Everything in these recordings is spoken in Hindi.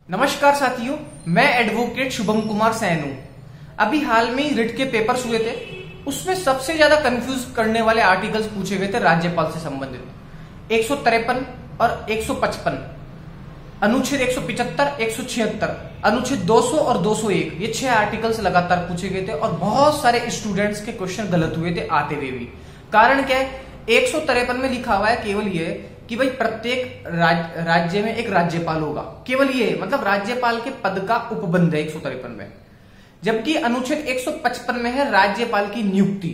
नमस्कार साथियों, मैं एडवोकेट शुभम कुमार सैन हूं। अभी हाल में ही रिट के पेपर्स हुए थे, उसमें सबसे ज्यादा कंफ्यूज करने वाले आर्टिकल्स पूछे गए थे राज्यपाल से संबंधित। 153 और 155, अनुच्छेद 175, 176, अनुच्छेद 200 और 201, ये 6 आर्टिकल्स लगातार पूछे गए थे और बहुत सारे स्टूडेंट्स के क्वेश्चन गलत हुए थे आते हुए भी। कारण क्या है? 153 में लिखा हुआ है केवल ये कि भाई प्रत्येक राज्य में एक राज्यपाल होगा, केवल ये, मतलब राज्यपाल के पद का उपबंध है 153 में। जबकि अनुच्छेद 155 में है राज्यपाल की नियुक्ति,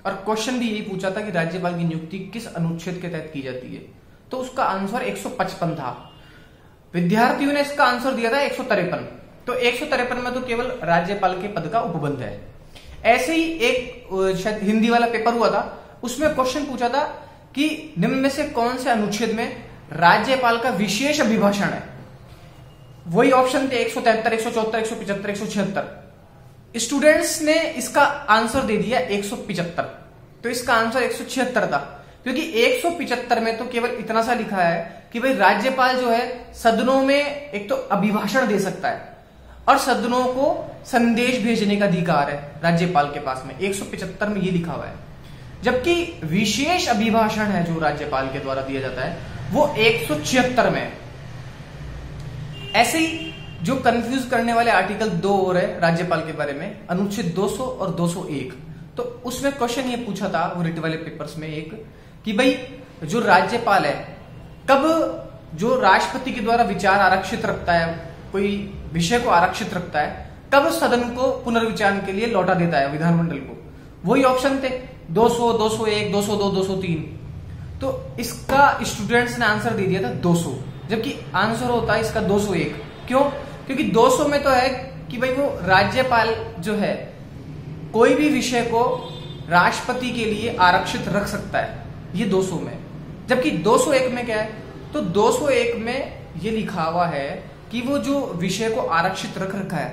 और क्वेश्चन भी यही पूछा था कि राज्यपाल की नियुक्ति किस अनुच्छेद के तहत की जाती है, तो उसका आंसर 155 था। विद्यार्थियों ने इसका आंसर दिया था 153, तो 153 में तो केवल राज्यपाल के पद का उपबंध है। ऐसे ही एक शायद हिंदी वाला पेपर हुआ था, उसमें क्वेश्चन पूछा था कि निम्न में से कौन से अनुच्छेद में राज्यपाल का विशेष अभिभाषण है। वही ऑप्शन थे 173, 174, 175, 176। स्टूडेंट्स ने इसका आंसर दे दिया 175, तो इसका आंसर 176 था, क्योंकि 175 में तो केवल इतना सा लिखा है कि भाई राज्यपाल जो है सदनों में एक तो अभिभाषण दे सकता है और सदनों को संदेश भेजने का अधिकार है राज्यपाल के पास में। 175 में ये लिखा हुआ है। जबकि विशेष अभिभाषण है जो राज्यपाल के द्वारा दिया जाता है वो 176 में है। ऐसे ही जो कंफ्यूज करने वाले आर्टिकल 2 और है राज्यपाल के बारे में, अनुच्छेद 200 और 201, तो उसमें क्वेश्चन ये पूछा था वो रिट वाले पेपर्स में एक, कि भाई जो राज्यपाल है कब जो राष्ट्रपति के द्वारा विचार आरक्षित रखता है, कोई विषय को आरक्षित रखता है, कब सदन को पुनर्विचार के लिए लौटा देता है विधानमंडल को। वही ऑप्शन थे 200, 201, 202, 203। तो इसका स्टूडेंट्स ने आंसर दे दिया था 200, जबकि आंसर होता है इसका 201। क्यों? क्योंकि 200 में तो है कि भाई वो राज्यपाल जो है कोई भी विषय को राष्ट्रपति के लिए आरक्षित रख सकता है, ये 200 में। जबकि 201 में क्या है? तो 201 में ये लिखा हुआ है कि वो जो विषय को आरक्षित रख रखा है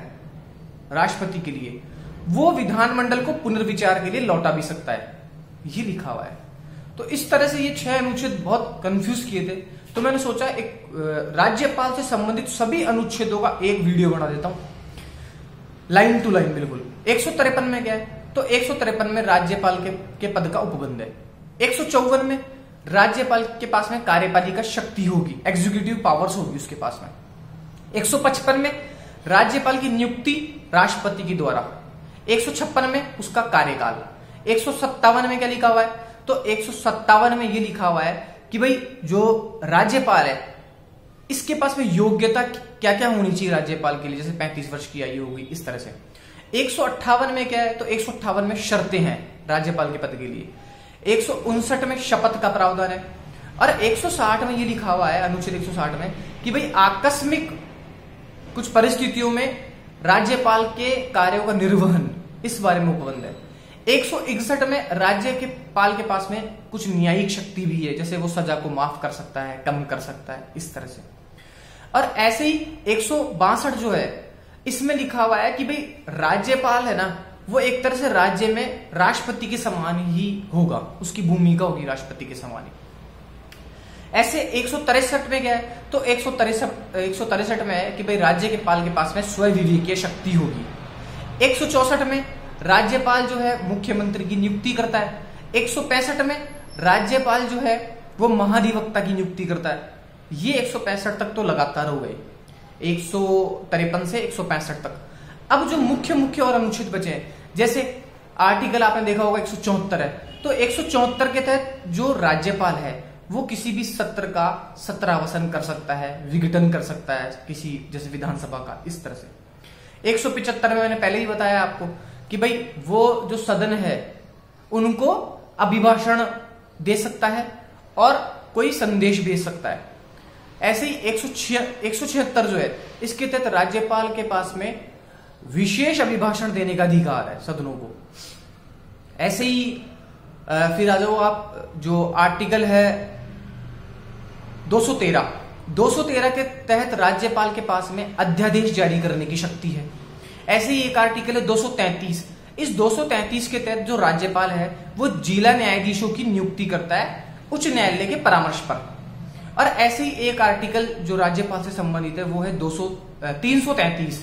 राष्ट्रपति के लिए, वो विधानमंडल को पुनर्विचार के लिए लौटा भी सकता है, ये लिखा हुआ है। तो इस तरह से ये 6 अनुच्छेद बहुत कंफ्यूज किए थे, तो मैंने सोचा एक राज्यपाल से संबंधित सभी अनुच्छेदों का एक वीडियो बना देता हूं, लाइन टू लाइन बिल्कुल। 153 में क्या है? तो 153 में राज्यपाल के पद का उपबंध है। 154 में राज्यपाल के पास में कार्यपालिका शक्ति होगी, एग्जीक्यूटिव पावर्स होगी उसके पास में। 155 में राज्यपाल की नियुक्ति राष्ट्रपति के द्वारा। 156 में उसका कार्यकाल। 157 में क्या लिखा हुआ है? तो 157 में ये लिखा हुआ है कि भाई जो राज्यपाल है इसके पास में योग्यता क्या क्या होनी चाहिए राज्यपाल के लिए, जैसे 35 वर्ष की आयु होगी, इस तरह से। 158 में क्या है? तो 158 में शर्तें हैं राज्यपाल के पद के लिए। 159 में शपथ का प्रावधान है, और 160 में ये लिखा हुआ है, अनुच्छेद 160 में, कि भाई आकस्मिक कुछ परिस्थितियों में राज्यपाल के कार्यों का निर्वहन, इस बारे में उपबंध है। 161 में राज्यपाल के पास में कुछ न्यायिक शक्ति भी है, जैसे वो सजा को माफ कर सकता है, कम कर सकता है, इस तरह से। और ऐसे ही 162 जो है इसमें लिखा हुआ है कि भाई राज्यपाल है ना, वो एक तरह से राज्य में राष्ट्रपति के समान ही होगा, उसकी भूमिका होगी राष्ट्रपति के समान ही। ऐसे 163 में क्या है? तो 163 में है कि भाई राज्यपाल के पास में स्वविवेकीय शक्ति होगी। 164 में राज्यपाल जो है मुख्यमंत्री की नियुक्ति करता है। 165 में राज्यपाल जो है वो महाधिवक्ता की नियुक्ति करता है। ये 165 तक तो लगातार हो गए, 153 से 165 तक। अब जो मुख्य और अनुच्छेद बचे हैं, जैसे आर्टिकल आपने देखा होगा 174 है, तो 174 के तहत जो राज्यपाल है वो किसी भी सत्र का सत्रावसान कर सकता है, विघटन कर सकता है, किसी जैसे विधानसभा का, इस तरह से। 175 में मैंने पहले ही बताया आपको कि भाई वो जो सदन है उनको अभिभाषण दे सकता है और कोई संदेश भेज सकता है। ऐसे ही 176 जो है इसके तहत राज्यपाल के पास में विशेष अभिभाषण देने का अधिकार है सदनों को। ऐसे ही फिर आ जाओ आप, जो आर्टिकल है 213 के तहत राज्यपाल के पास में अध्यादेश जारी करने की शक्ति है। ऐसे ही एक आर्टिकल है 233। इस 233 के तहत जो राज्यपाल है वो जिला न्यायाधीशों की नियुक्ति करता है उच्च न्यायालय के परामर्श पर। और ऐसे ही एक आर्टिकल जो राज्यपाल से संबंधित है वो है 333।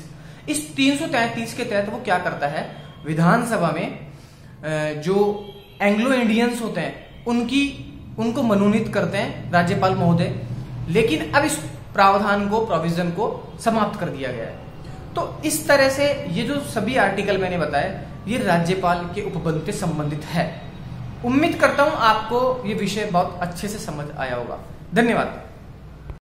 इस 333 के तहत वो क्या करता है, विधानसभा में जो एंग्लो इंडियंस होते हैं उनको मनोनीत करते हैं राज्यपाल महोदय, लेकिन अब इस प्रोविजन को समाप्त कर दिया गया है। तो इस तरह से ये जो सभी आर्टिकल मैंने बताए ये राज्यपाल के उपबंध से संबंधित है। उम्मीद करता हूं आपको ये विषय बहुत अच्छे से समझ आया होगा। धन्यवाद।